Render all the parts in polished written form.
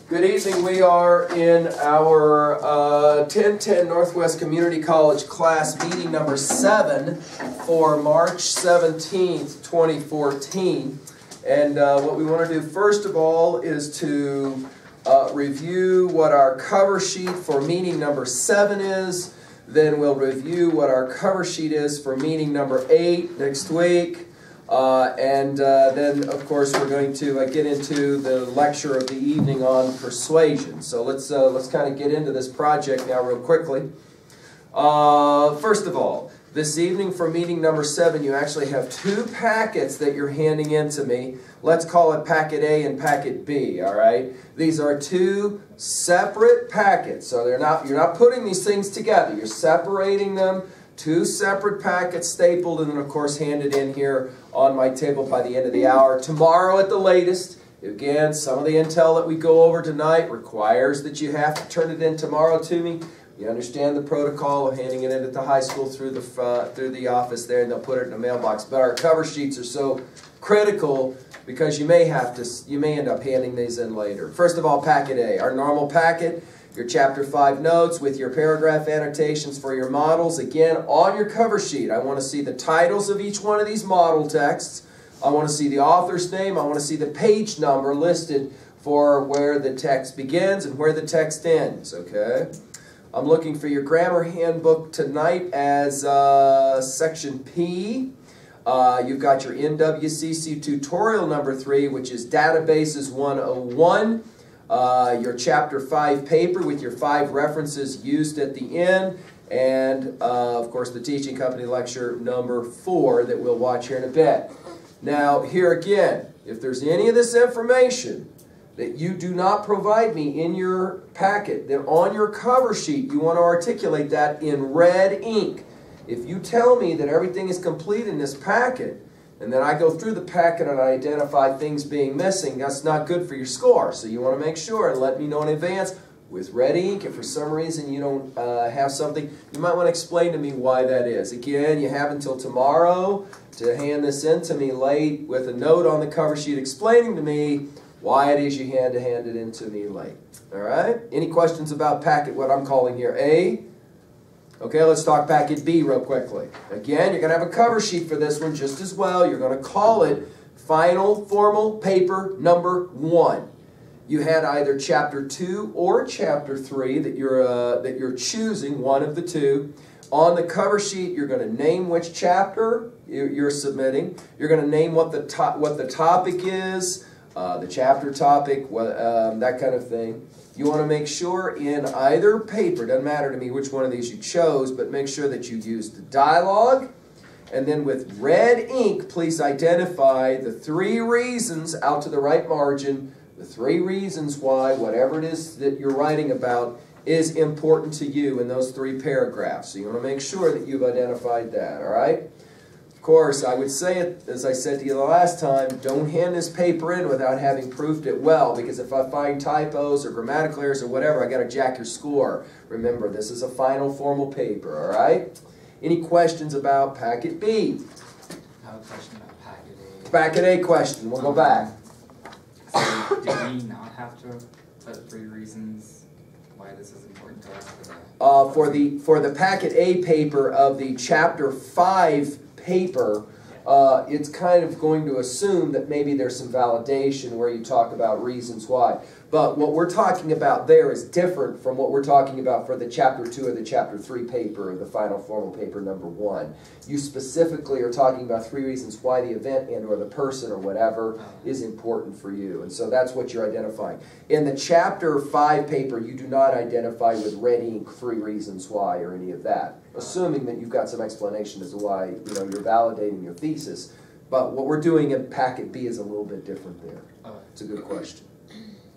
Good evening. We are in our 1010 Northwest Community College class meeting number 7 for March 17th, 2014. And what we want to do first of all is to review what our cover sheet for meeting number 7 is. Then we'll review what our cover sheet is for meeting number 8 next week. Then, of course, we're going to get into the lecture of the evening on persuasion. So let's kind of get into this project now real quickly. First of all, this evening for meeting number 7, you actually have 2 packets that you're handing in to me. Let's call it Packet A and Packet B, all right? These are 2 separate packets, so you're not putting these things together. You're separating them. 2 separate packets stapled and then of course handed in here on my table by the end of the hour. Tomorrow at the latest. Again, some of the intel that we go over tonight requires that you have to turn it in tomorrow to me. You understand the protocol of handing it in at the high school through the office there, and they'll put it in a mailbox. But our cover sheets are so critical because you may end up handing these in later. First of all, Packet A, our normal packet. Your Chapter 5 notes with your paragraph annotations for your models. Again, on your cover sheet, I want to see the titles of each one of these model texts. I want to see the author's name. I want to see the page number listed for where the text begins and where the text ends, okay? I'm looking for your grammar handbook tonight as Section P. You've got your NWCC tutorial number 3, which is Databases 101. Your Chapter 5 paper with your 5 references used at the end, and of course the Teaching Company lecture number 4 that we'll watch here in a bit. Now here again, if there's any of this information that you do not provide me in your packet, then on your cover sheet you want to articulate that in red ink. If you tell me that everything is complete in this packet, and then I go through the packet and I identify things being missing, that's not good for your score. So you want to make sure and let me know in advance with red ink. If for some reason you don't have something, you might want to explain to me why that is. Again, you have until tomorrow to hand this in to me late with a note on the cover sheet explaining to me why it is you had to hand it in to me late. All right? Any questions about packet, what I'm calling here A? Okay, let's talk Packet B real quickly. Again, you're going to have a cover sheet for this one just as well. You're going to call it Final Formal Paper Number 1. You had either Chapter 2 or Chapter 3 that you're choosing, one of the 2. On the cover sheet, you're going to name which chapter you're submitting. You're going to name what the topic is, the chapter topic, that kind of thing. You want to make sure in either paper, doesn't matter to me which one of these you chose, but make sure that you use the dialogue. And then with red ink, please identify the 3 reasons out to the right margin, the 3 reasons why whatever it is that you're writing about is important to you in those 3 paragraphs. So you want to make sure that you've identified that, all right? Of course, I would say it, as I said to you the last time, don't hand this paper in without having proofed it well, because if I find typos or grammatical errors or whatever, I got to jack your score. Remember, this is a final formal paper, all right? Any questions about Packet B? I have a question about Packet A. Packet A question. We'll go back. So, do we not have to put 3 reasons why this is important to us for that? For the Packet A paper of the Chapter 5 paper, it's kind of going to assume that maybe there's some validation where you talk about reasons why. But what we're talking about there is different from what we're talking about for the Chapter 2 or the Chapter 3 paper, or the Final Formal Paper number 1. You specifically are talking about 3 reasons why the event and or the person or whatever is important for you. And so that's what you're identifying. In the Chapter 5 paper, you do not identify with red ink 3 reasons why or any of that, assuming that you've got some explanation as to why you're validating your thesis. But what we're doing in Packet B is a little bit different there. It's a good question.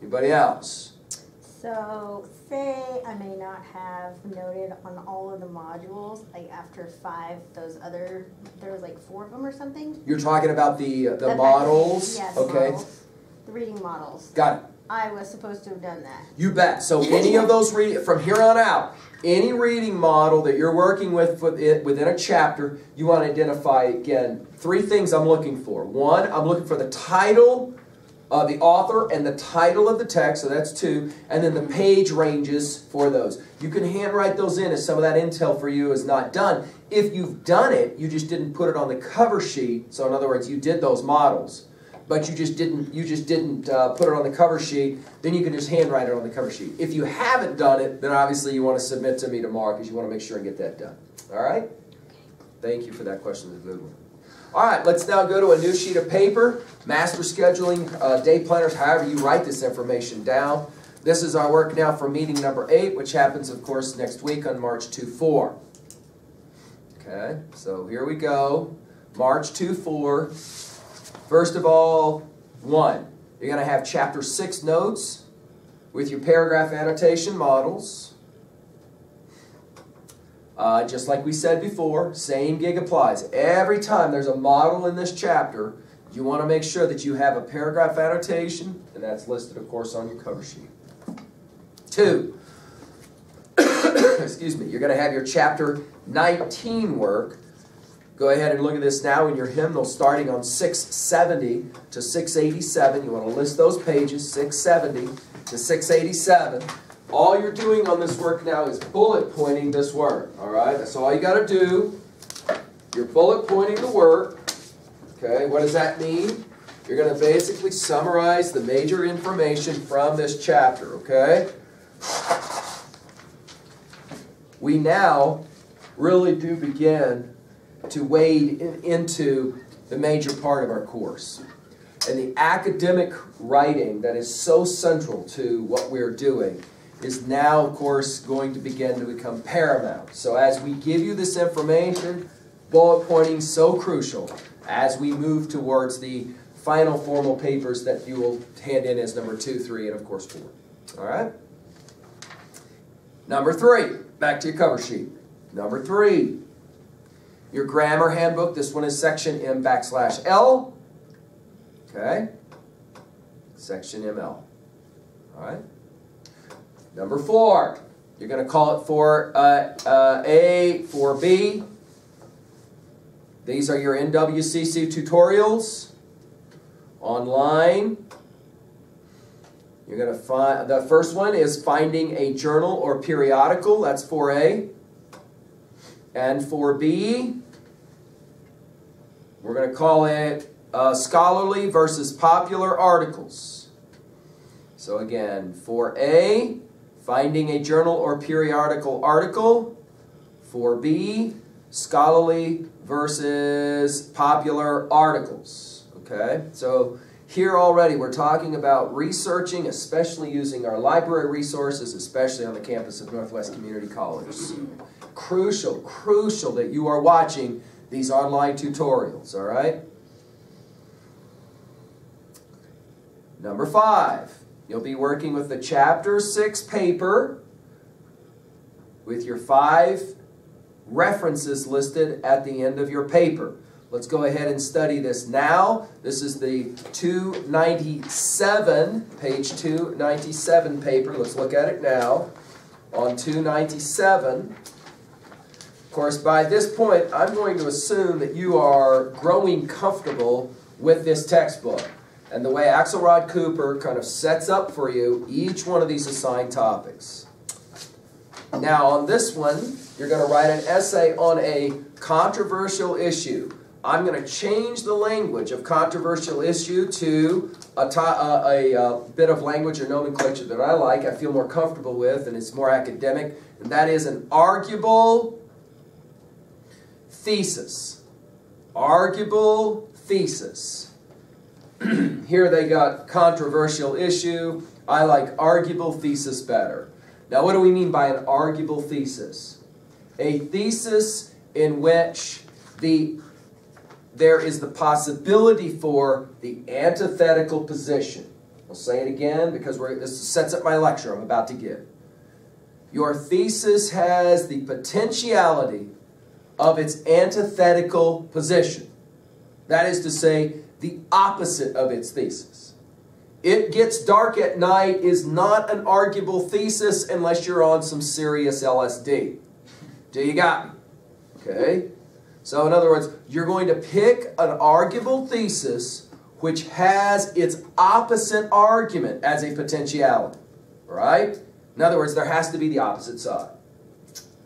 Anybody else? So, say I may not have noted on all of the modules, like after 5, there was like 4 of them or something? You're talking about the models? Yes, okay. models. The reading models. Got it. I was supposed to have done that. You bet. So any of those, from here on out, any reading model that you're working with within a chapter, you want to identify, again, 3 things I'm looking for. 1, I'm looking for the title the author and the title of the text, so that's 2, and then the page ranges for those. You can handwrite those in if some of that intel for you is not done. If you've done it, you just didn't put it on the cover sheet. So in other words, you did those models, but you just didn't put it on the cover sheet, then you can just handwrite it on the cover sheet. If you haven't done it, then obviously you want to submit to me tomorrow because you want to make sure and get that done. All right? Thank you for that question. It's a good one. All right, let's now go to a new sheet of paper. Master scheduling, day planners, however you write this information down. This is our work now for meeting number 8, which happens, of course, next week on March 2-4. Okay, so here we go. March 2-4. First of all, 1, you're going to have Chapter 6 notes with your paragraph annotation models. Just like we said before, same gig applies. Every time there's a model in this chapter, you want to make sure that you have a paragraph annotation, and that's listed, of course, on your cover sheet. 2, excuse me, you're going to have your Chapter 19 work. Go ahead and look at this now in your hymnal, starting on 670 to 687. You want to list those pages, 670 to 687. All you're doing on this work now is bullet pointing this work. All right, that's all you got to do. You're bullet pointing the work. Okay, what does that mean? You're going to basically summarize the major information from this chapter. Okay. We now really do begin to wade into the major part of our course. And the academic writing that is so central to what we're doing is now, of course, going to begin to become paramount. So as we give you this information, bullet pointing is so crucial as we move towards the final formal papers that you will hand in as number 2, 3, and of course 4. All right? Number 3, back to your cover sheet. Number 3, your grammar handbook. This one is section M\L. Okay? Section ML. All right? Number 4, you're going to call it 4A, 4B. These are your NWCC tutorials online. You're going to find, the first one is finding a journal or periodical. That's 4A. And 4B, we're going to call it scholarly versus popular articles. So again, 4A, finding a journal or periodical article. 4B, scholarly versus popular articles. Okay, so here already we're talking about researching, especially using our library resources, especially on the campus of Northwest Community College. Crucial, crucial that you are watching these online tutorials, all right? Number 5, you'll be working with the Chapter 6 paper with your 5 references listed at the end of your paper. Let's go ahead and study this now. This is the 297, page 297 paper. Let's look at it now. On 297. Of course, by this point, I'm going to assume that you are growing comfortable with this textbook and the way Axelrod Cooper kind of sets up for you each one of these assigned topics. Now, on this one, you're going to write an essay on a controversial issue. I'm going to change the language of controversial issue to a bit of language or nomenclature that I like, I feel more comfortable with, and it's more academic, and that is an arguable thesis. Arguable thesis. Here they got controversial issue. I like arguable thesis better. Now, what do we mean by an arguable thesis? A thesis in which there is the possibility for the antithetical position. I'll say it again because this sets up my lecture I'm about to give. Your thesis has the potentiality of its antithetical position. That is to say, the opposite of its thesis. It gets dark at night is not an arguable thesis unless you're on some serious LSD. Do you got me? Okay? So in other words, you're going to pick an arguable thesis which has its opposite argument as a potentiality, right? In other words, there has to be the opposite side.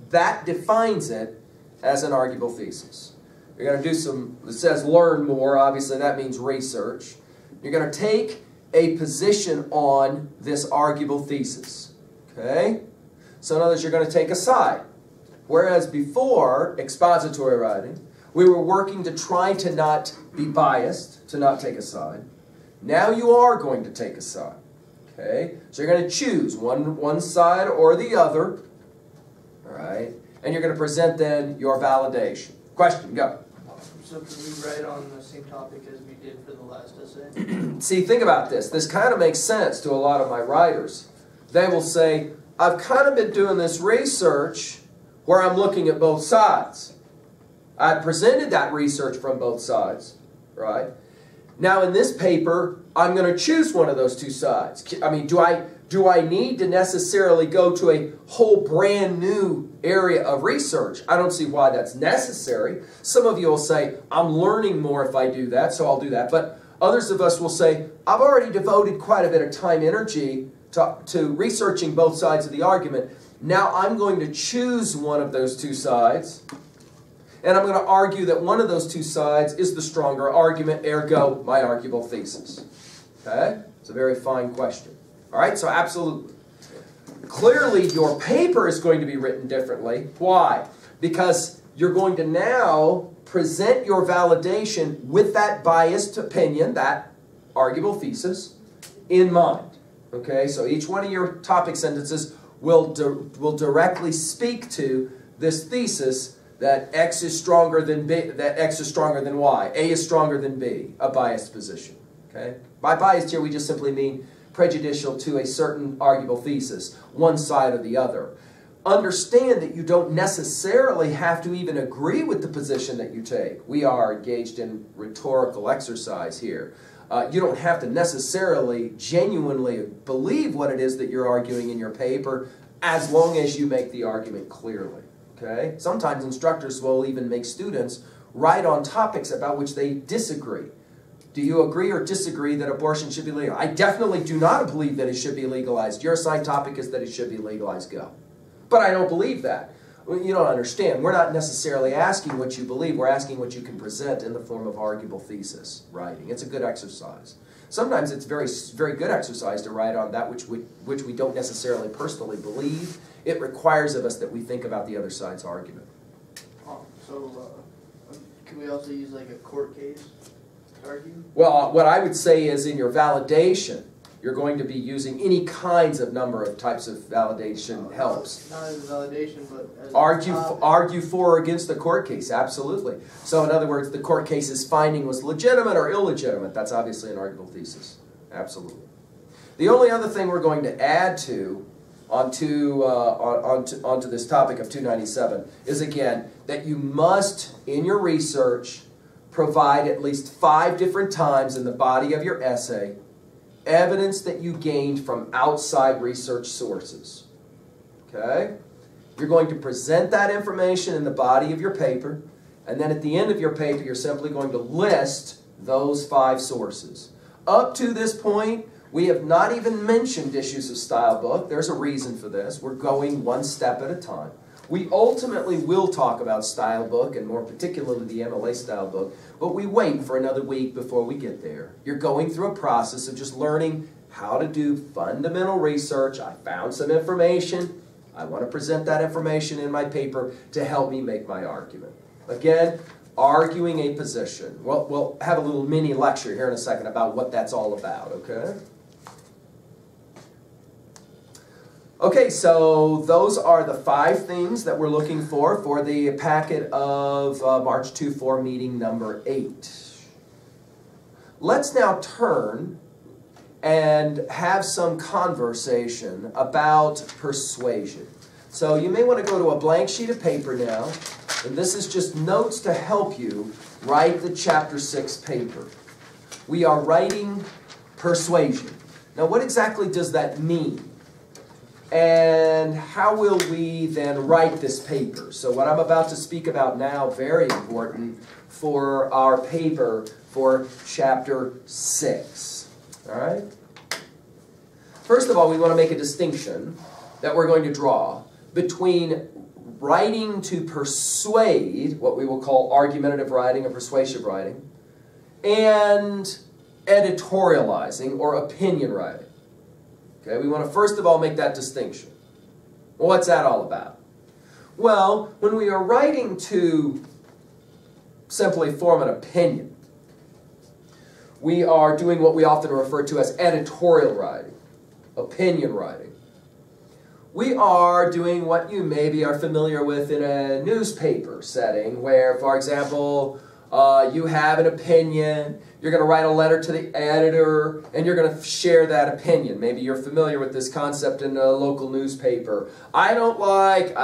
That defines it as an arguable thesis. You're going to do some, it says learn more, obviously that means research. You're going to take a position on this arguable thesis, okay? So in other words, you're going to take a side. Whereas before, expository writing, we were working to try to not be biased, to not take a side. Now you are going to take a side, okay? So you're going to choose one side or the other, all right? And you're going to present then your validation. Question, go. So can we write on the same topic as we did for the last essay? See, think about this. This kind of makes sense to a lot of my writers. They will say, I've kind of been doing this research where I'm looking at both sides. I presented that research from both sides, right? Now in this paper, I'm going to choose one of those two sides. I mean, do I need to necessarily go to a whole brand new area of research? I don't see why that's necessary. Some of you will say, I'm learning more if I do that, so I'll do that. But others of us will say, I've already devoted quite a bit of time and energy to researching both sides of the argument. Now I'm going to choose one of those two sides, and I'm going to argue that one of those two sides is the stronger argument, ergo my arguable thesis. Okay? It's a very fine question. All right, so absolutely. Clearly, your paper is going to be written differently. Why? Because you're going to now present your validation with that biased opinion, that arguable thesis, in mind. Okay, so each one of your topic sentences will directly speak to this thesis that X is stronger than B, that X is stronger than Y, A is stronger than B, a biased position. Okay? By biased here, we just simply mean prejudicial to a certain arguable thesis, one side or the other. Understand that you don't necessarily have to even agree with the position that you take. We are engaged in rhetorical exercise here. You don't have to necessarily genuinely believe what it is that you're arguing in your paper as long as you make the argument clearly. Okay? Sometimes instructors will even make students write on topics about which they disagree. Do you agree or disagree that abortion should be legal? I definitely do not believe that it should be legalized. Your side topic is that it should be legalized. Go. But I don't believe that. You don't understand. We're not necessarily asking what you believe. We're asking what you can present in the form of arguable thesis writing. It's a good exercise. Sometimes it's very good exercise to write on that which we don't necessarily personally believe. It requires of us that we think about the other side's argument. Can we also use like a court case to argue? Well, what I would say is in your validation, you're going to be using any kinds of number of types of validation helps. Not as validation, but as argue for or against the court case, absolutely. So in other words, the court case's finding was legitimate or illegitimate. That's obviously an arguable thesis. Absolutely. The only other thing we're going to add to onto this topic of 297 is, again, that you must, in your research, provide at least 5 different times in the body of your essay evidence that you gained from outside research sources. Okay? You're going to present that information in the body of your paper, and then at the end of your paper, you're simply going to list those 5 sources. Up to this point, we have not even mentioned issues of style book. There's a reason for this. We're going one step at a time. We ultimately will talk about style book, and more particularly the MLA style book, but we wait for another week before we get there. You're going through a process of just learning how to do fundamental research. I found some information. I want to present that information in my paper to help me make my argument. Again, arguing a position. We'll have a little mini lecture here in a second about what that's all about, okay? Okay, so those are the 5 things that we're looking for the packet of March 2-4 meeting number 8. Let's now turn and have some conversation about persuasion. So you may want to go to a blank sheet of paper now, and this is just notes to help you write the Chapter 6 paper. We are writing persuasion. Now what exactly does that mean? And how will we then write this paper? So what I'm about to speak about now, very important for our paper for Chapter 6. All right? First of all, we want to make a distinction that we're going to draw between writing to persuade, what we will call argumentative writing or persuasive writing, and editorializing or opinion writing. Okay, we want to first of all make that distinction. Well, what's that all about? Well, when we are writing to simply form an opinion, we are doing what we often refer to as editorial writing, opinion writing. We are doing what you maybe are familiar with in a newspaper setting where, for example, you have an opinion, you're going to write a letter to the editor, and you're going to share that opinion. Maybe you're familiar with this concept in a local newspaper. I don't like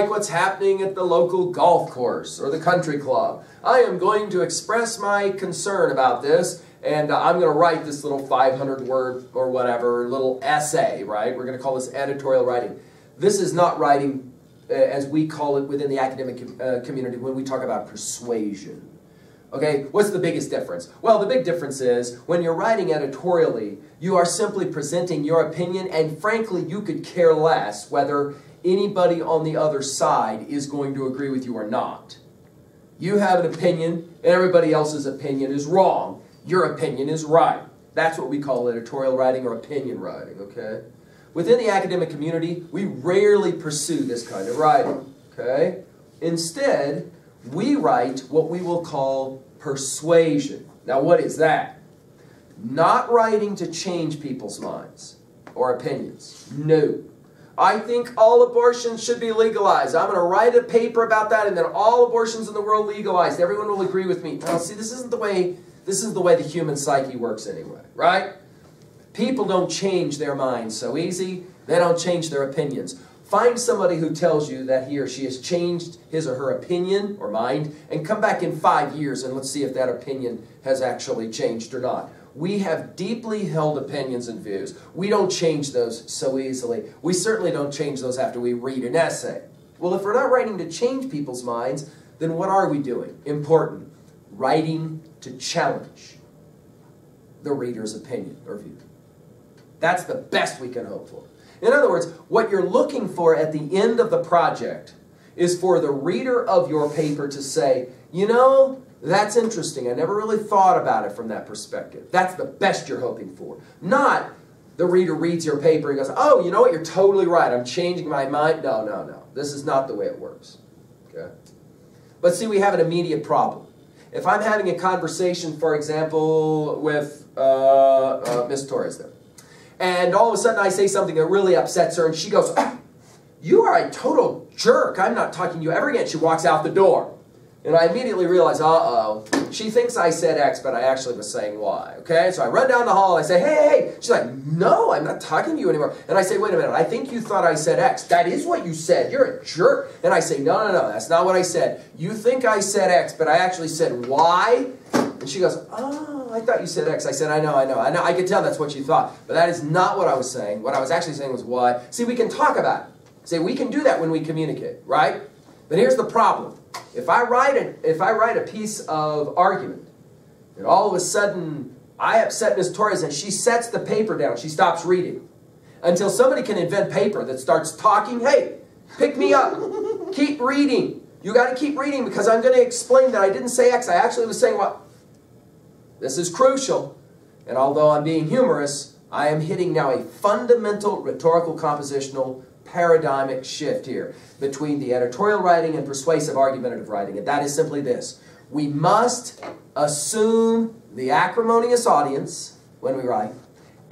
what's happening at the local golf course or the country club. I am going to express my concern about this, and I'm going to write this little 500-word or whatever little essay, right? We're going to call this editorial writing. This is not writing as we call it within the academic community when we talk about persuasion. Okay, what's the biggest difference? Well, the big difference is when you're writing editorially, you are simply presenting your opinion, and frankly, you could care less whether anybody on the other side is going to agree with you or not. You have an opinion, and everybody else's opinion is wrong. Your opinion is right. That's what we call editorial writing or opinion writing, okay? Within the academic community, we rarely pursue this kind of writing, okay? Instead, we write what we will call persuasion. Now, what is that? Not writing to change people's minds or opinions. No. I think all abortions should be legalized. I'm going to write a paper about that, and then all abortions in the world legalized. Everyone will agree with me. Now, see, this isn't the way the human psyche works anyway, right? People don't change their minds so easy. They don't change their opinions. Find somebody who tells you that he or she has changed his or her opinion or mind, and come back in 5 years and let's see if that opinion has actually changed or not. We have deeply held opinions and views. We don't change those so easily. We certainly don't change those after we read an essay. Well, if we're not writing to change people's minds, then what are we doing? Important. Writing to challenge the reader's opinion or view. That's the best we can hope for. In other words, what you're looking for at the end of the project is for the reader of your paper to say, you know, that's interesting. I never really thought about it from that perspective. That's the best you're hoping for. Not the reader reads your paper and goes, oh, you know what, you're totally right. I'm changing my mind. No, no, no. This is not the way it works. Okay? But see, we have an immediate problem. If I'm having a conversation, for example, with Miss Torres there, and all of a sudden I say something that really upsets her, and she goes, ah, you are a total jerk. I'm not talking to you ever again. She walks out the door. And I immediately realize, uh-oh, she thinks I said X, but I actually was saying Y, okay? So I run down the hall, and I say, hey, hey, hey. She's like, no, I'm not talking to you anymore. And I say, wait a minute, I think you thought I said X. That is what you said. You're a jerk. And I say, no, no, no, that's not what I said. You think I said X, but I actually said Y. And she goes, oh, I thought you said X. I said, I know. I could tell that's what you thought. But that is not what I was saying. What I was actually saying was Y. See, we can talk about it. See, we can do that when we communicate, right? But here's the problem. If I write a piece of argument, and all of a sudden I upset Ms. Torres and she sets the paper down, she stops reading, until somebody can invent paper that starts talking, hey, pick me up, keep reading. You got to keep reading because I'm going to explain that I didn't say X, I actually was saying Y. This is crucial, and although I'm being humorous, I am hitting now a fundamental rhetorical compositional paradigmic shift here between the editorial writing and persuasive argumentative writing, and that is simply this. We must assume the acrimonious audience when we write,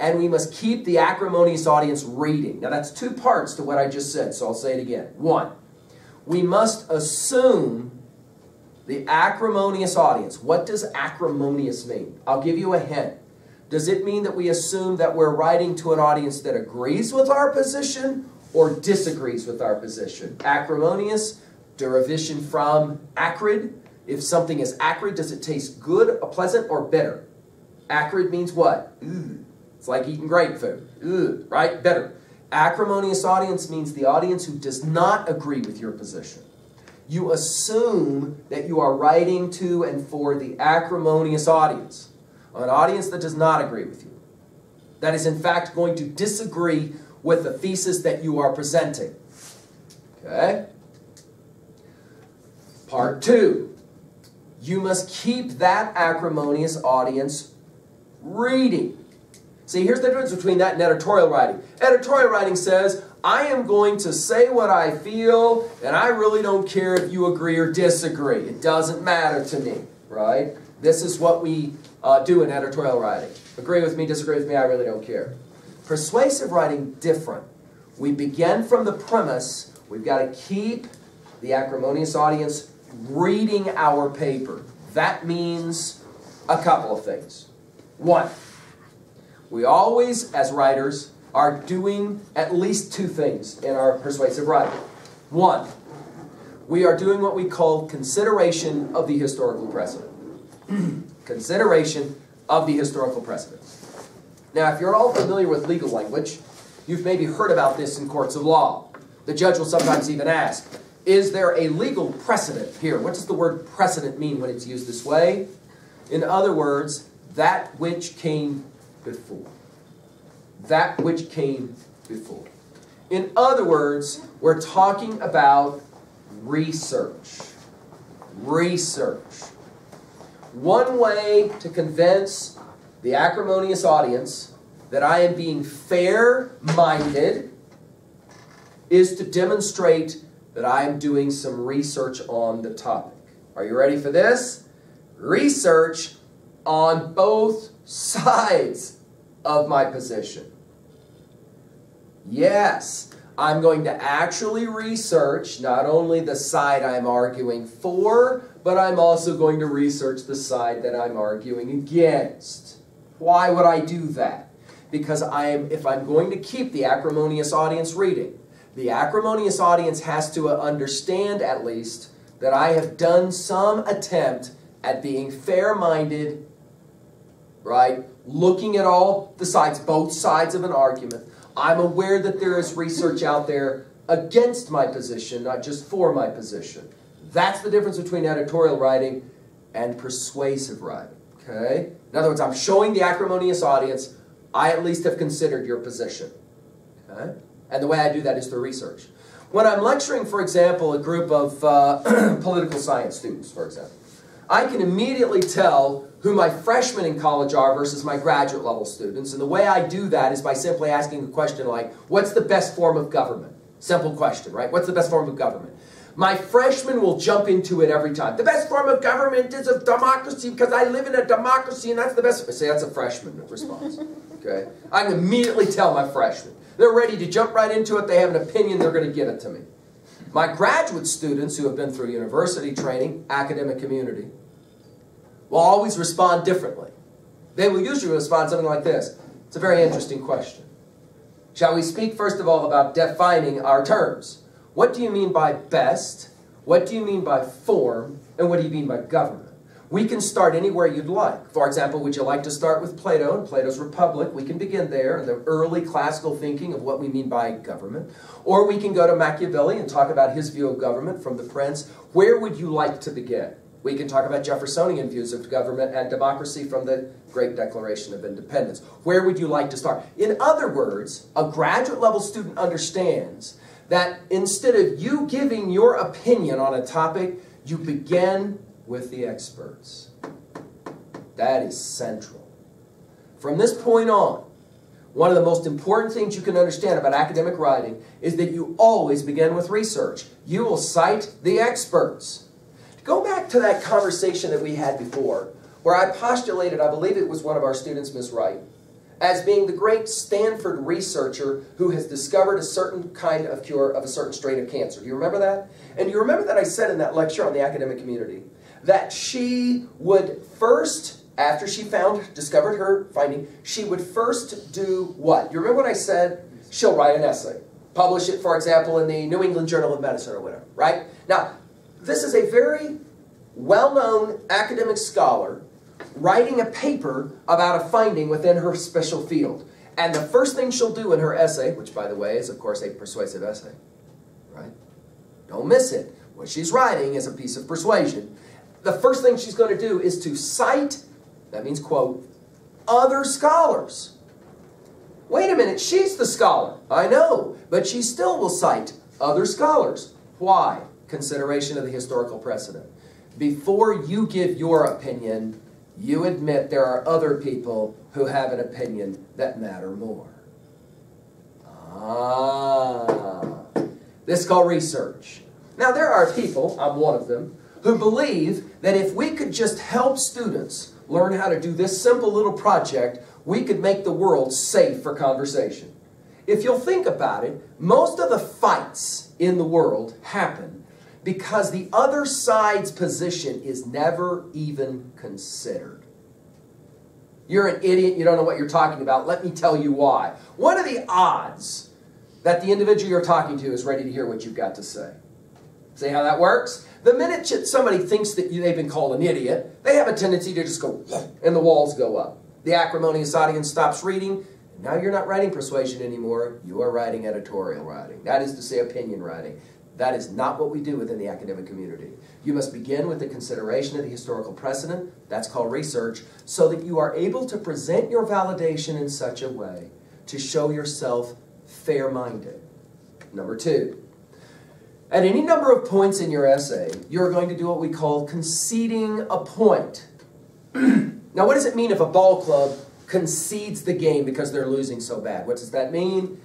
and we must keep the acrimonious audience reading. Now that's two parts to what I just said, so I'll say it again. One, we must assume the acrimonious audience. What does acrimonious mean? I'll give you a hint. Does it mean that we assume that we're writing to an audience that agrees with our position or disagrees with our position? Acrimonious, derivation from acrid. If something is acrid, does it taste good, pleasant, or bitter? Acrid means what? Ugh. It's like eating grapefruit. Ugh, right? Bitter. Acrimonious audience means the audience who does not agree with your position. you assume that you are writing to and for the acrimonious audience, an audience that does not agree with you, that is in fact going to disagree with the thesis that you are presenting. Okay? Part 2. You must keep that acrimonious audience reading. See, here's the difference between that and editorial writing. Editorial writing says, I am going to say what I feel, and I really don't care if you agree or disagree. It doesn't matter to me, right? This is what we do in editorial writing. Agree with me, disagree with me, I really don't care. Persuasive writing, different. We begin from the premise, we've got to keep the acrimonious audience reading our paper. That means a couple of things. One, we always, as writers, are doing at least 2 things in our persuasive writing. One, we are doing what we call consideration of the historical precedent. Consideration of the historical precedent. Now, if you're all familiar with legal language, you've maybe heard about this in courts of law. The judge will sometimes even ask, is there a legal precedent here? What does the word precedent mean when it's used this way? In other words, that which came before. That which came before. In other words, we're talking about research. Research. One way to convince the acrimonious audience that I am being fair-minded is to demonstrate that I am doing some research on the topic. Are you ready for this? Research on both sides of my position. Yes, I'm going to actually research not only the side I'm arguing for, but I'm also going to research the side that I'm arguing against. Why would I do that? Because if I'm going to keep the acrimonious audience reading, the acrimonious audience has to understand at least that I have done some attempt at being fair-minded, right? Looking at all the sides, both sides of an argument. I'm aware that there is research out there against my position, not just for my position. That's the difference between editorial writing and persuasive writing, okay? In other words, I'm showing the acrimonious audience, I at least have considered your position, okay? And the way I do that is through research. When I'm lecturing, for example, a group of political science students, for example, I can immediately tell who my freshmen in college are versus my graduate level students. And the way I do that is by simply asking a question like, what's the best form of government? Simple question, right? What's the best form of government? My freshmen will jump into it every time. The best form of government is a democracy because I live in a democracy and that's the best. See, that's a freshman response. Okay? I can immediately tell my freshmen. They're ready to jump right into it. They have an opinion. They're going to give it to me. My graduate students who have been through university training, academic community, will always respond differently. They will usually respond something like this. It's a very interesting question. Shall we speak first of all about defining our terms? What do you mean by best? What do you mean by form? And what do you mean by government? We can start anywhere you'd like. For example, would you like to start with Plato and Plato's Republic? We can begin there in the early classical thinking of what we mean by government. Or we can go to Machiavelli and talk about his view of government from The Prince. Where would you like to begin? We can talk about Jeffersonian views of government and democracy from the Great Declaration of Independence. Where would you like to start? In other words, a graduate level student understands that instead of you giving your opinion on a topic, you begin with the experts. That is central. From this point on, one of the most important things you can understand about academic writing is that you always begin with research. You will cite the experts. Go back to that conversation that we had before, where I postulated, I believe it was one of our students, Ms. Wright, as being the great Stanford researcher who has discovered a certain kind of cure of a certain strain of cancer. Do you remember that? And you remember that I said in that lecture on the academic community that she would first, after she discovered her finding, she would first do what? You remember what I said? She'll write an essay. Publish it, for example, in the New England Journal of Medicine or whatever, right? Now, this is a very well-known academic scholar writing a paper about a finding within her special field. And the first thing she'll do in her essay, which by the way is of course a persuasive essay, right? Don't miss it. what she's writing is a piece of persuasion. The first thing she's going to do is to cite, that means quote, other scholars. Wait a minute, she's the scholar. I know, but she still will cite other scholars. Why? Consideration of the historical precedent. Before you give your opinion, you admit there are other people who have an opinion that matter more. This is called research. Now there are people, I'm one of them, who believe that if we could just help students learn how to do this simple little project, we could make the world safe for conversation. If you'll think about it, most of the fights in the world happen because the other side's position is never even considered. You're an idiot, you don't know what you're talking about. Let me tell you why. What are the odds that the individual you're talking to is ready to hear what you've got to say? See how that works? The minute somebody thinks that they've been called an idiot, they have a tendency to just go, and the walls go up. The acrimonious audience stops reading, and now you're not writing persuasion anymore, you are writing editorial writing. That is to say, opinion writing. That is not what we do within the academic community. You must begin with the consideration of the historical precedent, that's called research, so that you are able to present your validation in such a way to show yourself fair-minded. Number two, at any number of points in your essay, you're going to do what we call conceding a point. Now, what does it mean if a ball club concedes the game because they're losing so bad? What does that mean?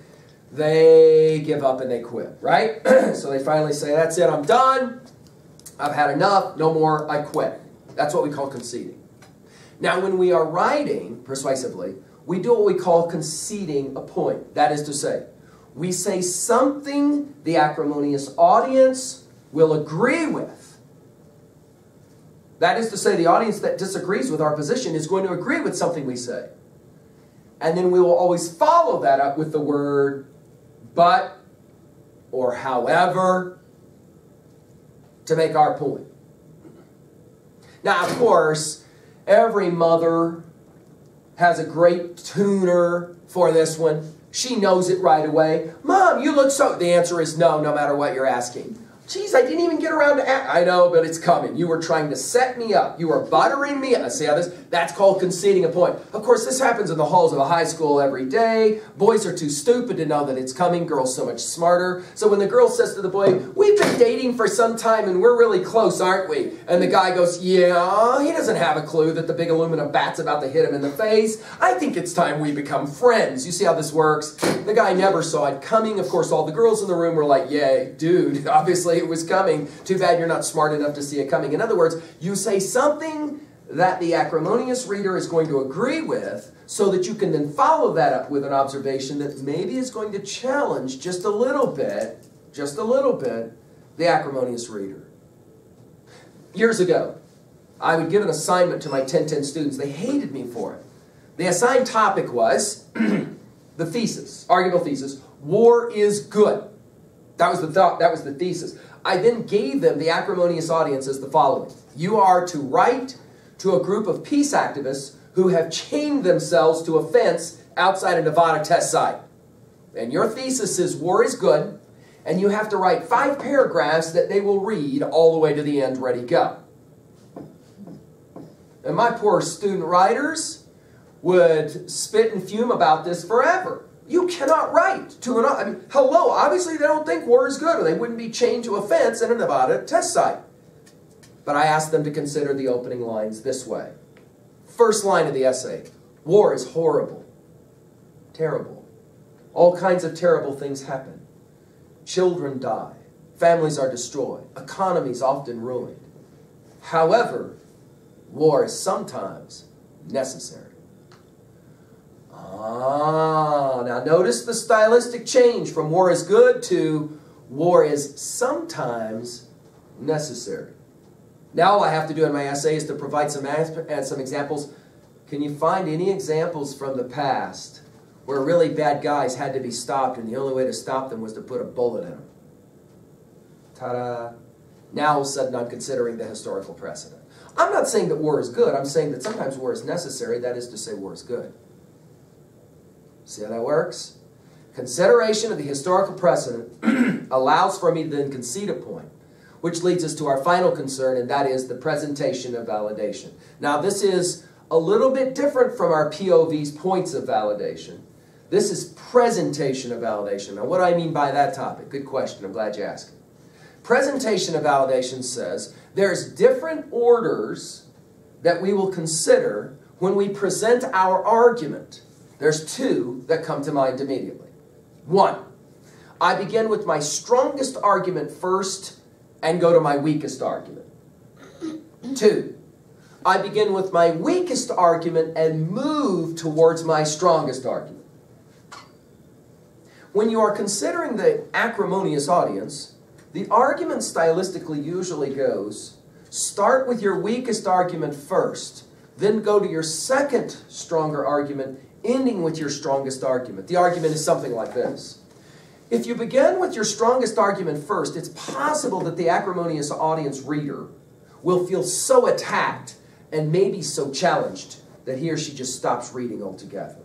They give up and they quit, right? So they finally say, that's it, I'm done. I've had enough, no more, I quit. That's what we call conceding. Now, when we are writing persuasively, we do what we call conceding a point. That is to say, we say something the acrimonious audience will agree with. That is to say, the audience that disagrees with our position is going to agree with something we say. And then we will always follow that up with the word but or however to make our point. Now, of course, every mother has a great tuner for this one. She knows it right away. Mom, you look so... The answer is no, no matter what you're asking. Geez, I didn't even get around to ask. I know, but it's coming. You were trying to set me up. You were buttering me up. See how this? That's called conceding a point. Of course, this happens in the halls of a high school every day. Boys are too stupid to know that it's coming. Girls so much smarter. So when the girl says to the boy, we've been dating for some time and we're really close, aren't we? And the guy goes, yeah, he doesn't have a clue that the big aluminum bat's about to hit him in the face. I think it's time we become friends. You see how this works? The guy never saw it coming. Of course, all the girls in the room were like, yay, dude, obviously it was coming. Too bad you're not smart enough to see it coming. In other words, you say something that the acrimonious reader is going to agree with so that you can then follow that up with an observation that maybe is going to challenge just a little bit, the acrimonious reader. Years ago, I would give an assignment to my 1010 students. They hated me for it. The assigned topic was the thesis, arguable thesis, war is good. That was the thesis. I then gave them, the acrimonious audience, as the following. You are to write to a group of peace activists who have chained themselves to a fence outside a Nevada test site. And your thesis is war is good, and you have to write 5 paragraphs that they will read all the way to the end, ready, go. And my poor student writers would spit and fume about this forever. You cannot write to an... I mean, hello, obviously they don't think war is good, or they wouldn't be chained to a fence in a Nevada test site. But I asked them to consider the opening lines this way. First line of the essay, war is horrible, terrible. All kinds of terrible things happen. Children die, families are destroyed, economies often ruined. However, war is sometimes necessary. Now notice the stylistic change from war is good to war is sometimes necessary. Now all I have to do in my essay is to provide some examples. Can you find any examples from the past where really bad guys had to be stopped and the only way to stop them was to put a bullet in them? Ta-da! Now all of a sudden I'm considering the historical precedent. I'm not saying that war is good. I'm saying that sometimes war is necessary. That is to say war is good. See how that works? Consideration of the historical precedent allows for me to then concede a point. which leads us to our final concern, and that is the presentation of validation. Now, this is a little bit different from our POV's points of validation. This is presentation of validation. Now, what do I mean by that topic? Good question. I'm glad you asked. Presentation of validation says there's different orders that we will consider when we present our argument. There's two that come to mind immediately. One, I begin with my strongest argument first and go to my weakest argument. Two, I begin with my weakest argument and move towards my strongest argument. When you are considering the acrimonious audience, the argument stylistically usually goes, start with your weakest argument first, then go to your second stronger argument, ending with your strongest argument. The argument is something like this. If you begin with your strongest argument first, it's possible that the acrimonious audience reader will feel so attacked and maybe so challenged that he or she just stops reading altogether.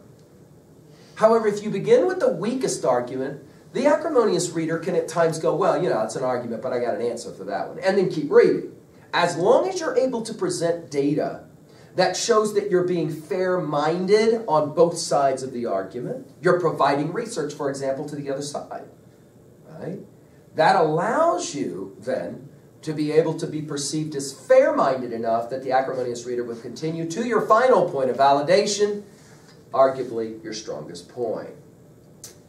However, if you begin with the weakest argument, the acrimonious reader can at times go, well, you know, it's an argument, but I got an answer for that one, and then keep reading. As long as you're able to present data that shows that you're being fair-minded on both sides of the argument, you're providing research, for example, to the other side, right? That allows you, then, to be able to be perceived as fair-minded enough that the acrimonious reader will continue to your final point of validation, arguably your strongest point.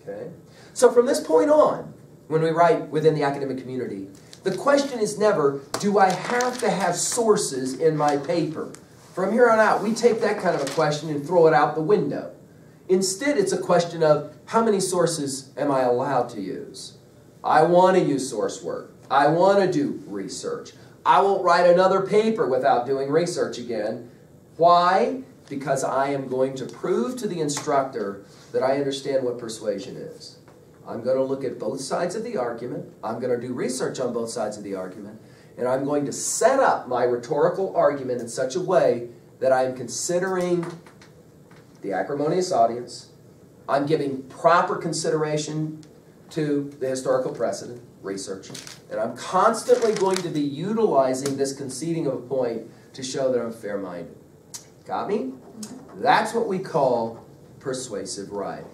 Okay? So from this point on, when we write within the academic community, the question is never, do I have to have sources in my paper? From here on out, we take that kind of a question and throw it out the window. Instead, it's a question of, how many sources am I allowed to use? I want to use source work. I want to do research. I won't write another paper without doing research again. Why? Because I am going to prove to the instructor that I understand what persuasion is. I'm going to look at both sides of the argument. I'm going to do research on both sides of the argument. And I'm going to set up my rhetorical argument in such a way that I am considering the acrimonious audience. I'm giving proper consideration to the historical precedent, research. And I'm constantly going to be utilizing this conceding of a point to show that I'm fair-minded. Got me? That's what we call persuasive writing.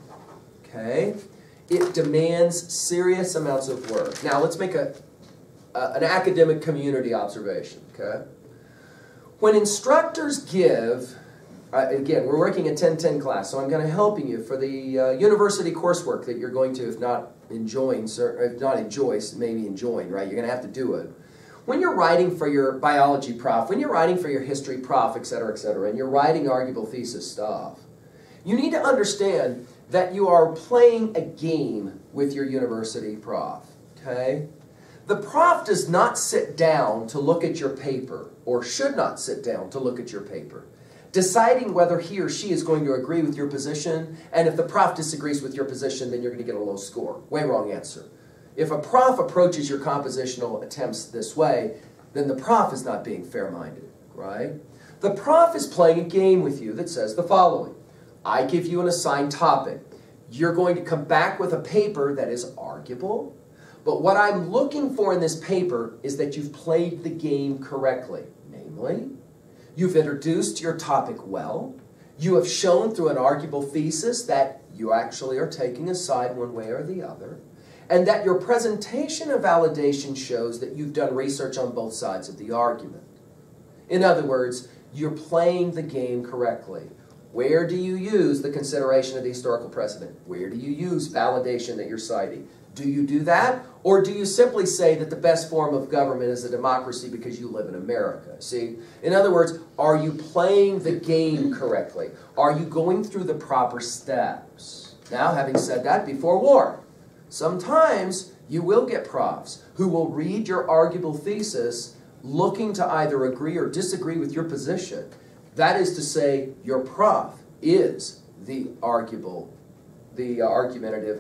Okay? It demands serious amounts of work. Now, let's make an academic community observation. Okay? When instructors give, again, we're working a 10-10 class, so I'm going to helping you for the university coursework that you're going to, if not enjoying, maybe enjoying, right? You're going to have to do it. When you're writing for your biology prof, when you're writing for your history prof, et cetera, and you're writing arguable thesis stuff, you need to understand that you are playing a game with your university prof, okay? The prof does not sit down to look at your paper, or should not sit down to look at your paper, deciding whether he or she is going to agree with your position, and if the prof disagrees with your position, then you're going to get a low score. Way wrong answer. If a prof approaches your compositional attempts this way, then the prof is not being fair-minded, right? The prof is playing a game with you that says the following. I give you an assigned topic. You're going to come back with a paper that is arguable, but what I'm looking for in this paper is that you've played the game correctly. Namely, you've introduced your topic well, you have shown through an arguable thesis that you actually are taking a side one way or the other, and that your presentation of validation shows that you've done research on both sides of the argument. In other words, you're playing the game correctly. Where do you use the consideration of the historical precedent? Where do you use validation that you're citing? Do you do that? Or do you simply say that the best form of government is a democracy because you live in America? See? In other words, are you playing the game correctly? Are you going through the proper steps? Now, having said that, be forewarned. Sometimes you will get profs who will read your arguable thesis looking to either agree or disagree with your position. That is to say, your prof is the argumentative,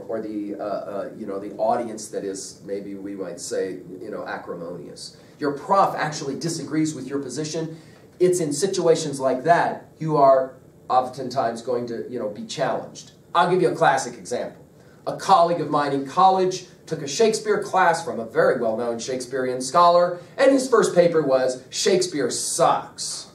or the the audience that is, maybe we might say, acrimonious. Your prof actually disagrees with your position. It's in situations like that you are oftentimes going to be challenged. I'll give you a classic example. A colleague of mine in college took a Shakespeare class from a very well-known Shakespearean scholar, and his first paper was Shakespeare Sucks.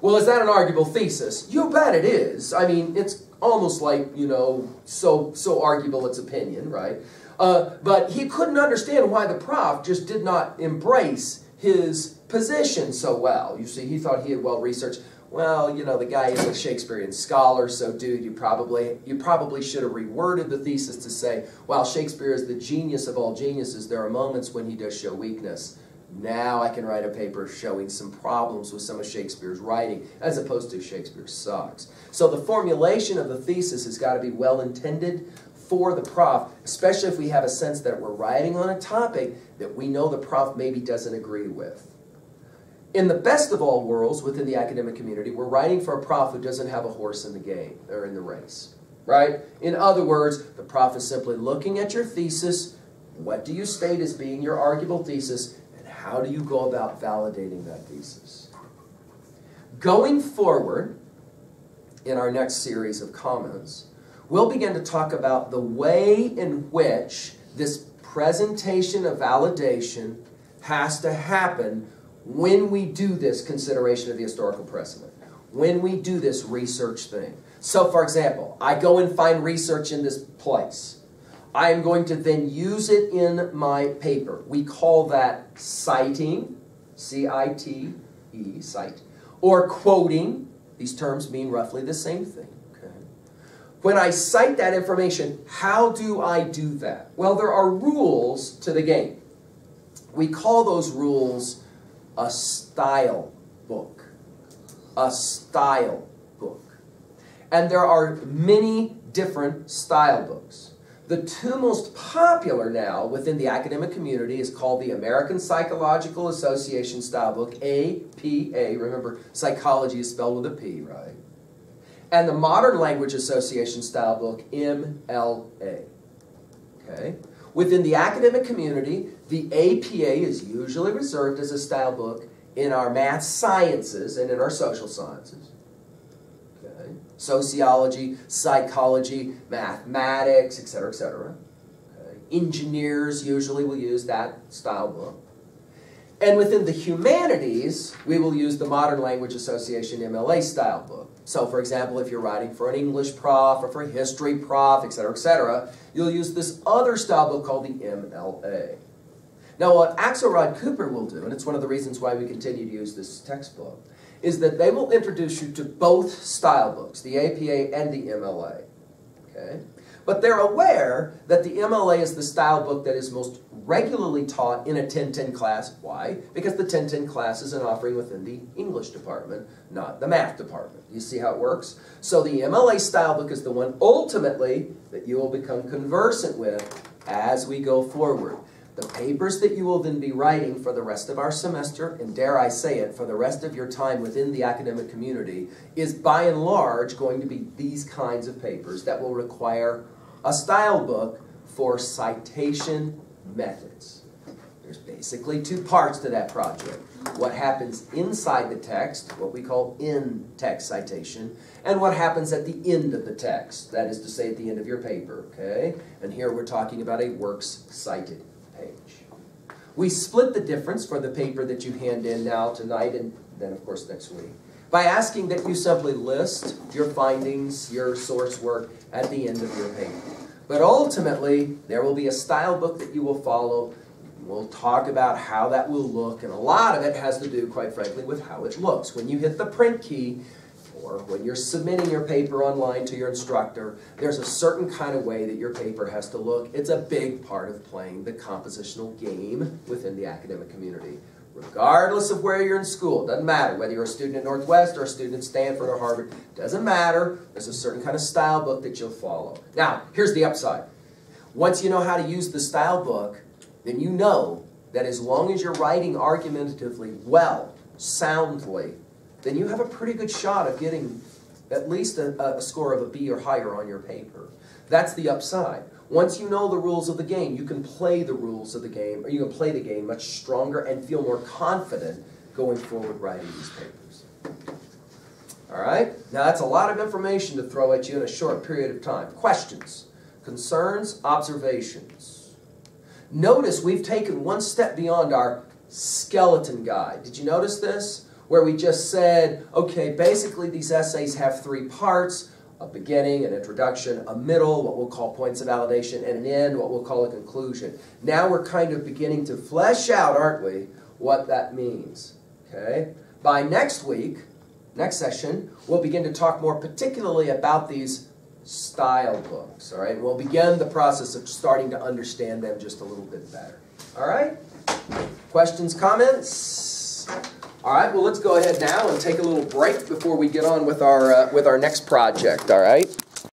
Well, is that an arguable thesis? You bet it is. I mean, it's almost like, you know, so arguable it's opinion, right? But he couldn't understand why the prof just did not embrace his position so well. You see, he thought he had well researched. Well, you know, the guy is a Shakespearean scholar, so dude, you probably should have reworded the thesis to say, while Shakespeare is the genius of all geniuses, there are moments when he does show weakness. Now I can write a paper showing some problems with some of Shakespeare's writing, as opposed to Shakespeare sucks. So the formulation of the thesis has got to be well intended for the prof, especially if we have a sense that we're writing on a topic that we know the prof maybe doesn't agree with. In the best of all worlds within the academic community, we're writing for a prof who doesn't have a horse in the game, or in the race, right? In other words, the prof is simply looking at your thesis, what do you state as being your arguable thesis, and how do you go about validating that thesis? Going forward, in our next series of comments, we'll begin to talk about the way in which this presentation of validation has to happen when we do this consideration of the historical precedent, when we do this research thing. So, for example, I go and find research in this place. I am going to then use it in my paper. We call that citing, C-I-T-E, cite, or quoting. These terms mean roughly the same thing. When I cite that information, how do I do that? Well, there are rules to the game. We call those rules a style book. A style book. And there are many different style books. The two most popular now within the academic community is called the American Psychological Association Style Book, APA. Remember, psychology is spelled with a P, right? And the Modern Language Association Style Book, MLA. Okay? Within the academic community, the APA is usually reserved as a style book in our math sciences and in our social sciences. Okay? Sociology, psychology, mathematics, etc., etc. Okay? Engineers usually will use that style book. And within the humanities, we will use the Modern Language Association MLA style book. So, for example, if you're writing for an English prof or for a history prof, etc., you'll use this other style book called the MLA. Now, what Axelrod Cooper will do, and it's one of the reasons why we continue to use this textbook, is that they will introduce you to both style books, the APA and the MLA. Okay? But they're aware that the MLA is the style book that is most regularly taught in a 1010 class. Why? Because the 1010 class is an offering within the English department, not the math department. You see how it works? So the MLA style book is the one ultimately that you will become conversant with as we go forward. The papers that you will then be writing for the rest of our semester, and dare I say it, for the rest of your time within the academic community, is by and large going to be these kinds of papers that will require a style book for citation methods. There's basically two parts to that project. What happens inside the text, what we call in-text citation, and what happens at the end of the text, that is to say at the end of your paper, okay? And here we're talking about a works cited page. We split the difference for the paper that you hand in now tonight and then of course next week by asking that you simply list your findings, your source work at the end of your paper. But ultimately, there will be a style book that you will follow. We'll talk about how that will look, and a lot of it has to do, quite frankly, with how it looks. When you hit the print key, or when you're submitting your paper online to your instructor, there's a certain kind of way that your paper has to look. It's a big part of playing the compositional game within the academic community. Regardless of where you're in school, it doesn't matter whether you're a student at Northwest or a student at Stanford or Harvard, doesn't matter. There's a certain kind of style book that you'll follow. Now, here's the upside. Once you know how to use the style book, then you know that as long as you're writing argumentatively well, soundly, then you have a pretty good shot of getting at least a score of a B or higher on your paper. That's the upside. Once you know the rules of the game, you can play the rules of the game, or you can play the game much stronger and feel more confident going forward writing these papers. All right? Now that's a lot of information to throw at you in a short period of time. Questions? concerns, observations. Notice we've taken one step beyond our skeleton guide. Did you notice this? Where we just said, okay, basically these essays have three parts: a beginning, an introduction, a middle, what we'll call points of validation, and an end, what we'll call a conclusion. Now we're kind of beginning to flesh out, aren't we, what that means. Okay? By next week, next session, we'll begin to talk more particularly about these style books. All right? We'll begin the process of starting to understand them just a little bit better. All right? Questions, comments? All right, well, let's go ahead now and take a little break before we get on with our next project, all right?